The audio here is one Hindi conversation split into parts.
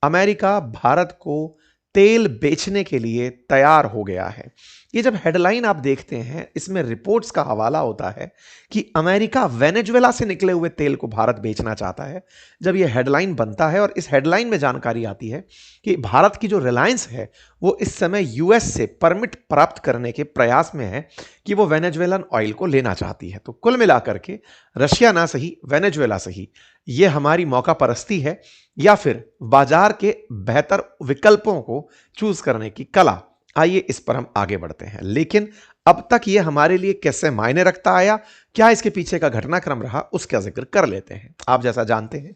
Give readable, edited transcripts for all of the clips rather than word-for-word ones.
अमेरिका भारत को तेल बेचने के लिए तैयार हो गया है। ये जब हेडलाइन आप देखते हैं, इसमें रिपोर्ट्स का हवाला होता है कि अमेरिका वेनेजुएला से निकले हुए तेल को भारत बेचना चाहता है। जब ये हेडलाइन बनता है और इस हेडलाइन में जानकारी आती है कि भारत की जो रिलायंस है वो इस समय यूएस से परमिट प्राप्त करने के प्रयास में है कि वो वेनेजुएलन ऑयल को लेना चाहती है, तो कुल मिलाकर के रशिया ना सही, वेनेजुएला सही, ये हमारी मौका परस्ती है या फिर बाजार के बेहतर विकल्पों को चूज करने की कला। आइए इस पर हम आगे बढ़ते हैं। लेकिन अब तक यह हमारे लिए कैसे मायने रखता आया, क्या इसके पीछे का घटनाक्रम रहा, उसका जिक्र कर लेते हैं। आप जैसा जानते हैं,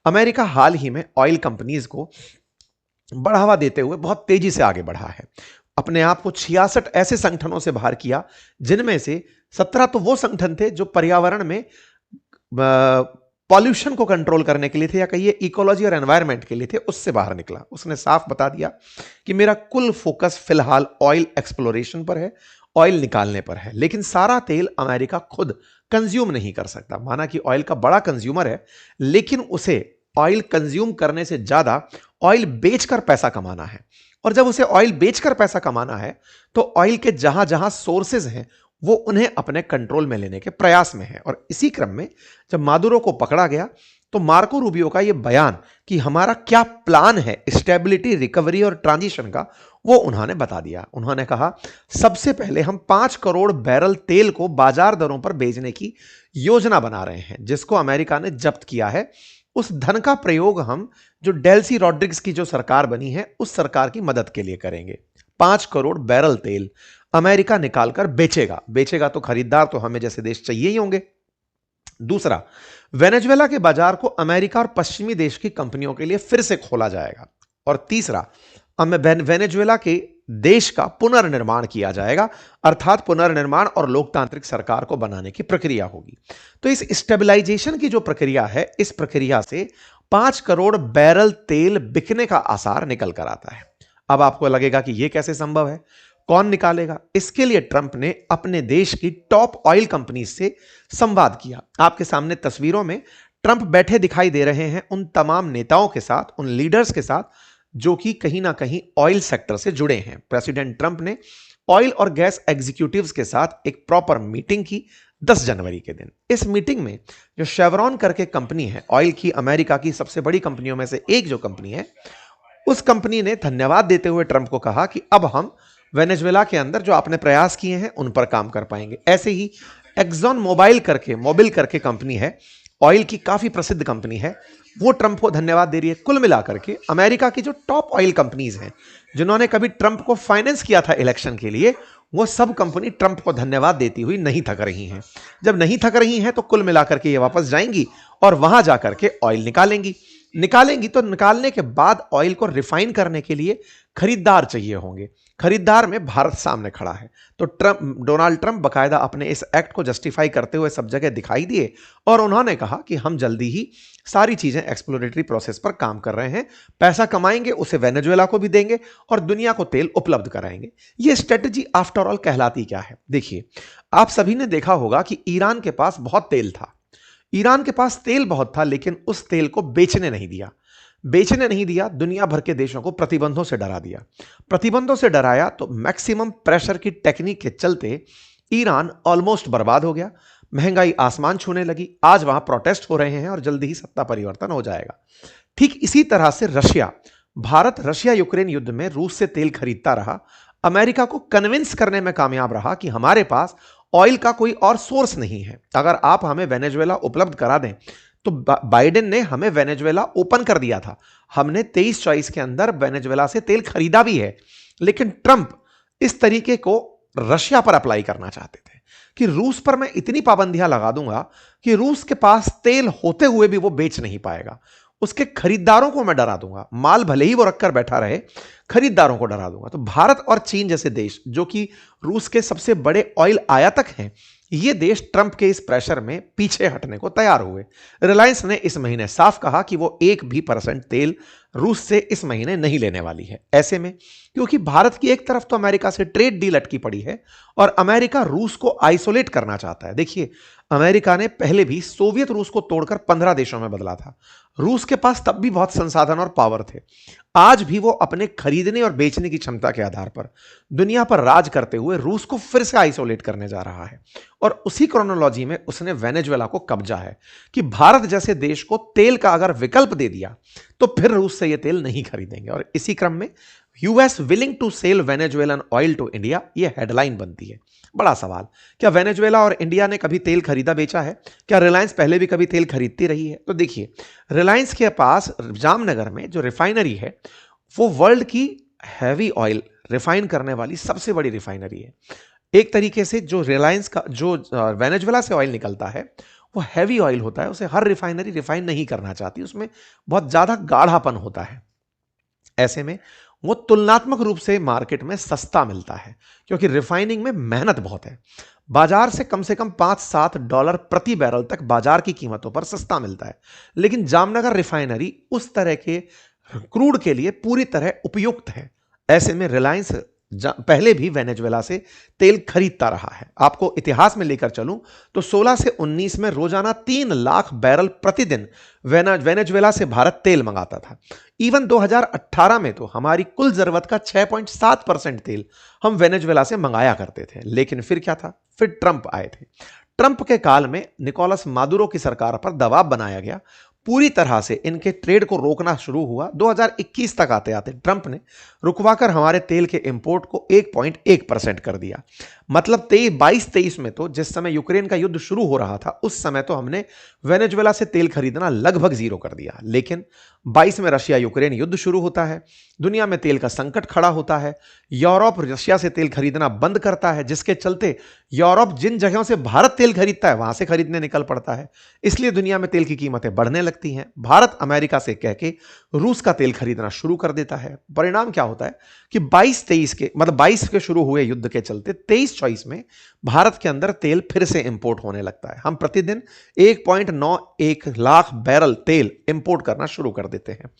अमेरिका हाल ही में ऑयल कंपनीज को बढ़ावा देते हुए बहुत तेजी से आगे बढ़ा है। अपने आप को 66 ऐसे संगठनों से बाहर किया, जिनमें से 17 तो वो संगठन थे जो पर्यावरण में पॉल्यूशन को कंट्रोल करने के लिए थे, या कहिए इकोलॉजी और एनवायरनमेंट के लिए थे। उससे बाहर निकला। उसने साफ बता दिया कि मेरा कुल फोकस फिलहाल ऑयल एक्सप्लोरेशन पर है, ऑयल निकालने पर है। लेकिन सारा तेल अमेरिका खुद कंज्यूम नहीं कर सकता। माना कि ऑयल का बड़ा कंज्यूमर है, लेकिन उसे ऑयल कंज्यूम करने से ज्यादा ऑयल बेचकर पैसा कमाना है। और जब उसे ऑयल बेचकर पैसा कमाना है तो ऑयल के जहां जहां सोर्सेज हैं वो उन्हें अपने कंट्रोल में लेने के प्रयास में है। और इसी क्रम में जब मादुरो को पकड़ा गया तो मार्को रूबियो का यह बयान कि हमारा क्या प्लान है स्टेबिलिटी, रिकवरी और ट्रांजिशन का, वो उन्होंने बता दिया। उन्होंने कहा, सबसे पहले हम 5 करोड़ बैरल तेल को बाजार दरों पर बेचने की योजना बना रहे हैं, जिसको अमेरिका ने जब्त किया है। उस धन का प्रयोग हम जो डेल्सी रॉड्रिग्स की जो सरकार बनी है उस सरकार की मदद के लिए करेंगे। 5 करोड़ बैरल तेल अमेरिका निकालकर बेचेगा। बेचेगा तो खरीदार तो हमें जैसे देश चाहिए ही होंगे। दूसरा, वेनेजुएला के बाजार को अमेरिका और पश्चिमी देश की कंपनियों के लिए फिर से खोला जाएगा। और तीसरा, वेनेजुएला के देश का पुनर्निर्माण किया जाएगा, अर्थात पुनर्निर्माण और लोकतांत्रिक सरकार को बनाने की प्रक्रिया होगी। तो इस स्टेबलाइजेशन की जो प्रक्रिया है, इस प्रक्रिया से 5 करोड़ बैरल तेल बिकने का आसार निकल कर आता है। अब आपको लगेगा कि यह कैसे संभव है, कौन निकालेगा? इसके लिए ट्रंप ने अपने देश की टॉप ऑयल कंपनी से संवाद किया। आपके सामने तस्वीरों में ट्रंप बैठे दिखाई दे रहे हैं उन तमाम नेताओं के साथ, उन लीडर्स के साथ जो कि कहीं ना कहीं ऑयल सेक्टर से जुड़े हैं। प्रेसिडेंट ट्रंप ने ऑयल और गैस एग्जीक्यूटिव्स के साथ एक प्रॉपर मीटिंग की 10 जनवरी के दिन। इस मीटिंग में जो शेवरॉन करके कंपनी है, ऑयल की अमेरिका की सबसे बड़ी कंपनियों में से एक जो कंपनी है, उस कंपनी ने धन्यवाद देते हुए ट्रंप को कहा कि अब हम वेनेजुएला के अंदर जो आपने प्रयास किए हैं उन पर काम कर पाएंगे। ऐसे ही एक्सॉन मोबिल करके कंपनी है, ऑयल की काफी प्रसिद्ध कंपनी है, वो ट्रंप को धन्यवाद दे रही है। कुल मिलाकर के अमेरिका की जो टॉप ऑयल कंपनीज हैं, जिन्होंने कभी ट्रंप को फाइनेंस किया था इलेक्शन के लिए, वो सब कंपनी ट्रंप को धन्यवाद देती हुई नहीं थक रही हैं। जब नहीं थक रही हैं तो कुल मिलाकर के ये वापस जाएंगी और वहां जाकर के ऑयल निकालेंगी तो निकालने के बाद ऑयल को रिफाइन करने के लिए खरीदार चाहिए होंगे। खरीदार में भारत सामने खड़ा है। तो डोनाल्ड ट्रंप बकायदा अपने इस एक्ट को जस्टिफाई करते हुए सब जगह दिखाई दिए और उन्होंने कहा कि हम जल्दी ही सारी चीजें एक्सप्लोरेटरी प्रोसेस पर काम कर रहे हैं, पैसा कमाएंगे, उसे वेनेजुएला को भी देंगे और दुनिया को तेल उपलब्ध कराएंगे। यह स्ट्रेटजी आफ्टर ऑल कहलाती क्या है? देखिए, आप सभी ने देखा होगा कि ईरान के पास बहुत तेल था। ईरान के पास तेल बहुत था, लेकिन उस तेल को बेचने नहीं दिया। दुनिया भर के देशों को प्रतिबंधों से डरा दिया। प्रतिबंधों से डराया तो मैक्सिमम प्रेशर की टेक्निक के चलते ईरान ऑलमोस्ट बर्बाद हो गया। महंगाई आसमान छूने लगी। आज वहां प्रोटेस्ट हो रहे हैं और जल्दी ही सत्ता परिवर्तन हो जाएगा। ठीक इसी तरह से भारत रशिया यूक्रेन युद्ध में रूस से तेल खरीदता रहा, अमेरिका को कन्विंस करने में कामयाब रहा कि हमारे पास ऑयल का कोई और सोर्स नहीं है। अगर आप हमें वेनेजुएला उपलब्ध करा दें तो बाइडेन ने हमें वेनेजुएला ओपन कर दिया था। हमने 23-24 के अंदर वेनेजुएला से तेल खरीदा भी है। लेकिन ट्रंप इस तरीके को रशिया पर अप्लाई करना चाहते थे कि रूस पर मैं इतनी पाबंदियां लगा दूंगा कि रूस के पास तेल होते हुए भी वो बेच नहीं पाएगा। उसके खरीदारों को मैं डरा दूंगा। माल भले ही वो रखकर बैठा रहे, खरीदारों को डरा दूंगा। तो भारत और चीन जैसे देश, जो कि रूस के सबसे बड़े ऑयल आयातक हैं, ये देश ट्रंप के इस प्रेशर में पीछे हटने को तैयार हुए। रिलायंस ने इस महीने साफ कहा कि वो 1% तेल रूस से इस महीने नहीं लेने वाली है। ऐसे में क्योंकि भारत की एक तरफ तो अमेरिका से ट्रेड डील अटकी पड़ी है और अमेरिका रूस को आइसोलेट करना चाहता है। देखिए, अमेरिका ने पहले भी सोवियत रूस को तोड़कर 15 देशों में बदला था। रूस के पास तब भी बहुत संसाधन और पावर थे। आज भी वो अपने खरीदने और बेचने की क्षमता के आधार पर दुनिया पर राज करते हुए रूस को फिर से आइसोलेट करने जा रहा है। और उसी क्रोनोलॉजी में उसने वेनेजुएला को कब्जा है कि भारत जैसे देश को तेल का अगर विकल्प दे दिया तो फिर रूस से ये तेल नहीं खरीदेंगे। और इसी क्रम में US willing to sell Venezuelan oil to India, ये हेडलाइन बनती है। बड़ा सवाल, क्या वेनेजुएला और इंडिया ने कभी तेल खरीदा बेचा है? क्या रिलायंस पहले भी कभी तेल खरीदती रही है? तो देखिए, रिलायंस के पास जामनगर में जो रिफाइनरी है वो वर्ल्ड की हैवी ऑयल रिफाइन करने वाली सबसे बड़ी रिफाइनरी है। एक तरीके से जो रिलायंस का जो वेनेजुएला से ऑयल निकलता है वो हैवी ऑयल होता है, उसे हर रिफाइनरी रिफाइन नहीं करना चाहती, उसमें बहुत ज्यादा गाढ़ापन होता है। ऐसे में वो तुलनात्मक रूप से मार्केट में सस्ता मिलता है क्योंकि रिफाइनिंग में मेहनत बहुत है। बाजार से कम $5-7 प्रति बैरल तक बाजार की कीमतों पर सस्ता मिलता है। लेकिन जामनगर रिफाइनरी उस तरह के क्रूड के लिए पूरी तरह उपयुक्त है। ऐसे में रिलायंस पहले भी वेनेजुएला से तेल खरीदता रहा है। आपको इतिहास में लेकर चलूं तो 16 से 19 में रोजाना 3 लाख बैरल प्रतिदिन वेनेजुएला से भारत तेल मंगाता था। इवन 2018 में तो हमारी कुल जरूरत का 6.7% तेल हम वेनेजुएला से मंगाया करते थे। लेकिन फिर क्या था? फिर ट्रंप आए थे। ट्रंप के काल में निकोलस मादुरो की सरकार पर दबाव बनाया गया, पूरी तरह से इनके ट्रेड को रोकना शुरू हुआ। 2021 तक आते आते ट्रंप ने रुकवाकर हमारे तेल के इंपोर्ट को 1.1% कर दिया। मतलब 22-23 में तो, जिस समय यूक्रेन का युद्ध शुरू हो रहा था, उस समय तो हमने वेनेजुएला से तेल खरीदना लगभग जीरो कर दिया। लेकिन 22 में रशिया यूक्रेन युद्ध शुरू होता है, दुनिया में तेल का संकट खड़ा होता है, यूरोप रशिया से तेल खरीदना बंद करता है, जिसके चलते यूरोप जिन जगहों से भारत तेल खरीदता है वहां से खरीदने निकल पड़ता है। इसलिए दुनिया में तेल की कीमतें बढ़ने लगती हैं। भारत अमेरिका से कह के रूस का तेल खरीदना शुरू कर देता है। परिणाम क्या होता है कि 22-23 के, मतलब 22 के शुरू हुए युद्ध के चलते 23-24 में भारत के अंदर तेल फिर से इंपोर्ट होने लगता है। हम प्रतिदिन 1.91 लाख बैरल तेल इंपोर्ट करना शुरू कर देते हैं।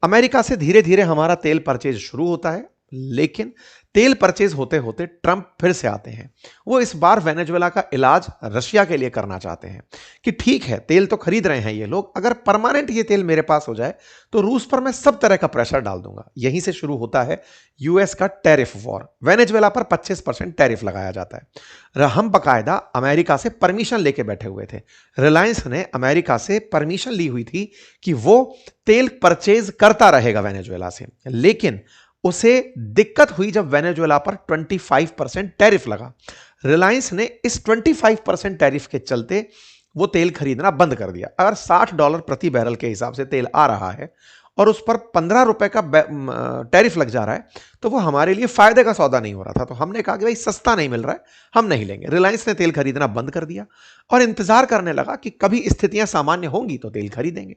अमेरिका से धीरे धीरे हमारा तेल परचेज शुरू होता है। लेकिन तेल परचेज होते होते ट्रंप फिर से आते हैं। वो इस बार वेनेजुएला का इलाज रशिया के लिए करना चाहते हैं कि ठीक है, तेल तो खरीद रहे हैं ये लोग, अगर परमानेंट ये तेल मेरे पास हो जाए तो रूस पर मैं सब तरह का प्रेशर डाल दूंगा। यहीं से शुरू होता है यूएस का टैरिफ वॉर। वेनेजुएला पर 25% टैरिफ लगाया जाता है। हम बकायदा अमेरिका से परमिशन लेके बैठे हुए थे। रिलायंस ने अमेरिका से परमिशन ली हुई थी कि वो तेल परचेज करता रहेगा वेनेजुएला से। लेकिन उसे दिक्कत हुई जब वेनेजुएला पर 25% टैरिफ लगा। रिलायंस ने इस 25% टैरिफ के चलते वो तेल खरीदना बंद कर दिया। अगर $60 प्रति बैरल के हिसाब से तेल आ रहा है और उस पर ₹15 का टैरिफ लग जा रहा है तो वो हमारे लिए फायदे का सौदा नहीं हो रहा था। तो हमने कहा कि भाई सस्ता नहीं मिल रहा है, हम नहीं लेंगे। रिलायंस ने तेल खरीदना बंद कर दिया और इंतजार करने लगा कि कभी स्थितियां सामान्य होंगी तो तेल खरीदेंगे।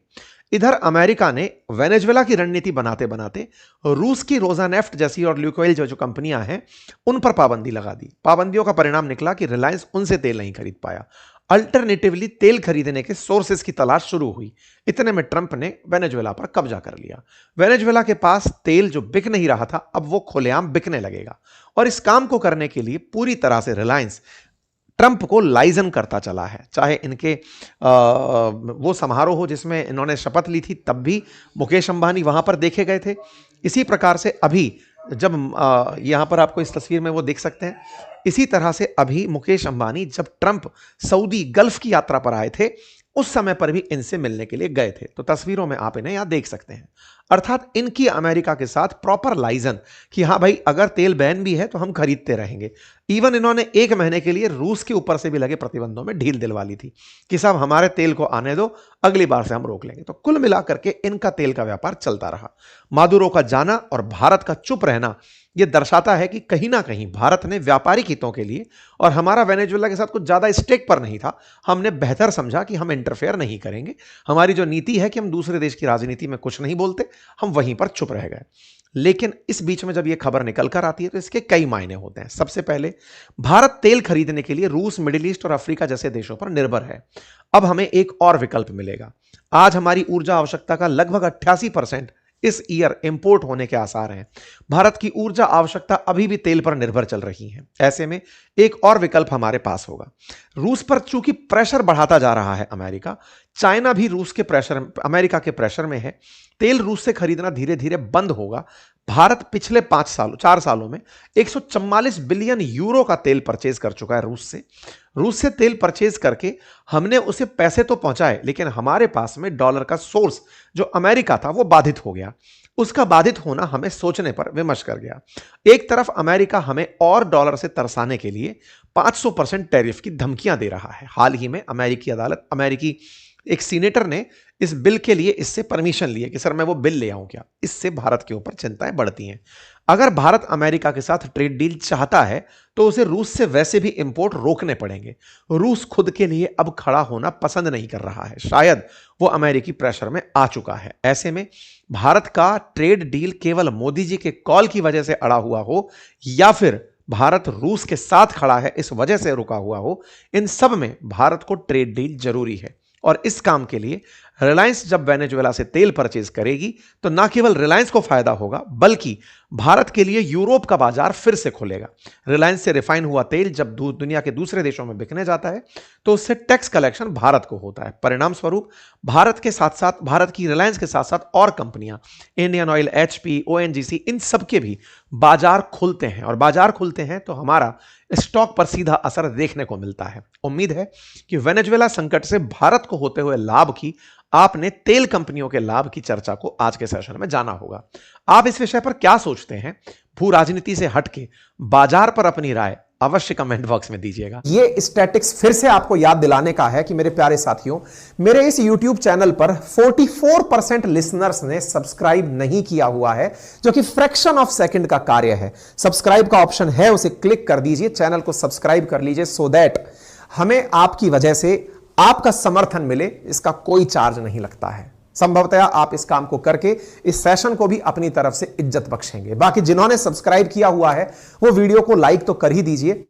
इधर अमेरिका ने वेनेजुएला की रणनीति बनाते बनाते रूस की रोजानेफ्ट जैसी और ल्यूकोइल जो कंपनियां हैं उन पर पाबंदी लगा दी। पाबंदियों का परिणाम निकला कि रिलायंस उनसे तेल नहीं खरीद पाया। अल्टरनेटिवली तेल खरीदने के सोर्सेस की तलाश शुरू हुई। इतने में ट्रंप ने वेनेजुएला पर कब्जा कर लिया। वेनेजुएला के पास तेल जो बिक नहीं रहा था अब वो खुलेआम बिकने लगेगा। और इस काम को करने के लिए पूरी तरह से रिलायंस ट्रंप को लाइजन करता चला है। चाहे इनके वो समारोह हो जिसमें इन्होंने शपथ ली थी, तब भी मुकेश अंबानी वहां पर देखे गए थे। इसी प्रकार से अभी जब यहां पर आपको इस तस्वीर में वो देख सकते हैं, इसी तरह से अभी मुकेश अंबानी जब ट्रंप सऊदी गल्फ की यात्रा पर आए थे उस समय पर भी इनसे मिलने के लिए गए थे। तो तस्वीरों में आप इन्हें यहां देख सकते हैं। अर्थात इनकी अमेरिका के साथ प्रॉपर लाइजन कि हाँ भाई, अगर तेल बैन भी है तो हम खरीदते रहेंगे। इवन इन्होंने 1 महीने के लिए रूस के ऊपर से भी लगे प्रतिबंधों में ढील दिलवा ली थी कि साहब हमारे तेल को आने दो, अगली बार से हम रोक लेंगे। तो कुल मिलाकर के इनका तेल का व्यापार चलता रहा। मादुरो का जाना और भारत का चुप रहना यह दर्शाता है कि कहीं ना कहीं भारत ने व्यापारिक हितों के लिए, और हमारा वेनेजुएला के साथ कुछ ज्यादा स्टेक पर नहीं था, हमने बेहतर समझा कि हम इंटरफेयर नहीं करेंगे। हमारी जो नीति है कि हम दूसरे देश की राजनीति में कुछ नहीं बोलते, हम वहीं पर चुप रह गए। लेकिन इस बीच में जब यह खबर निकल कर आती है तो इसके कई मायने होते हैं। सबसे पहले, भारत तेल खरीदने के लिए रूस, मिडिल ईस्ट और अफ्रीका जैसे देशों पर निर्भर है। अब हमें एक और विकल्प मिलेगा। आज हमारी ऊर्जा आवश्यकता का लगभग 88% इस ईयर इंपोर्ट होने के आसार हैं। भारत की ऊर्जा आवश्यकता अभी भी तेल पर निर्भर चल रही है। ऐसे में एक और विकल्प हमारे पास होगा। रूस पर चूंकि प्रेशर बढ़ाता जा रहा है अमेरिका, चाइना भी अमेरिका के प्रेशर में है, तेल रूस से खरीदना धीरे धीरे बंद होगा। भारत पिछले 4 सालों में 144 बिलियन यूरो का तेल परचेज कर चुका है रूस से तेल परचेज करके हमने उसे पैसे तो पहुंचाए, लेकिन हमारे पास में डॉलर का सोर्स जो अमेरिका था वो बाधित हो गया। उसका बाधित होना हमें सोचने पर विमश कर गया। एक तरफ अमेरिका हमें और डॉलर से तरसाने के लिए 500% टैरिफ की धमकियां दे रहा है। हाल ही में अमेरिकी एक सीनेटर ने इस बिल के लिए इससे परमिशन ली कि सर मैं वो बिल ले आऊं क्या। इससे भारत के ऊपर चिंताएं बढ़ती हैं। अगर भारत अमेरिका के साथ ट्रेड डील चाहता है तो उसे रूस से वैसे भी इंपोर्ट रोकने पड़ेंगे। रूस खुद के लिए अब खड़ा होना पसंद नहीं कर रहा है, शायद वो अमेरिकी प्रेशर में आ चुका है। ऐसे में भारत का ट्रेड डील केवल मोदी जी के कॉल की वजह से अड़ा हुआ हो या फिर भारत रूस के साथ खड़ा है इस वजह से रुका हुआ हो, इन सब में भारत को ट्रेड डील जरूरी है। और इस काम के लिए रिलायंस जब वेनेजुएला से तेल परचेज करेगी तो ना केवल रिलायंस को फायदा होगा बल्कि भारत के लिए यूरोप का बाजार फिर से खुलेगा। रिलायंस से रिफाइन हुआ तेल जब दुनिया के दूसरे देशों में बिकने जाता है तो उससे टैक्स कलेक्शन भारत को होता है। परिणाम स्वरूप भारत की रिलायंस के साथ साथ और कंपनियां, इंडियन ऑयल, HP, ONGC, इन सब के भी बाजार खुलते हैं और बाजार खुलते हैं तो हमारा स्टॉक पर सीधा असर देखने को मिलता है। उम्मीद है कि वेनेजुएला संकट से भारत को होते हुए लाभ की आपने तेल कंपनियों के लाभ की चर्चा को आज के सेशन में जाना होगा। आप इस विषय पर क्या सोचते हैं? भू राजनीति से हटके बाजार पर अपनी राय अवश्य कमेंट बॉक्स में दीजिएगा। ये स्टैटिक्स फिर से आपको याद दिलाने का है कि मेरे प्यारे साथियों, मेरे इस YouTube चैनल पर 44% लिसनर्स ने सब्सक्राइब नहीं किया हुआ है, जो कि फ्रैक्शन ऑफ सेकंड का कार्य है। सब्सक्राइब का ऑप्शन है, उसे क्लिक कर दीजिए, चैनल को सब्सक्राइब कर लीजिए सो दैट हमें आपकी वजह से आपका समर्थन मिले। इसका कोई चार्ज नहीं लगता है। संभवतः आप इस काम को करके इस सेशन को भी अपनी तरफ से इज्जत बख्शेंगे। बाकी जिन्होंने सब्सक्राइब किया हुआ है वो वीडियो को लाइक तो कर ही दीजिए।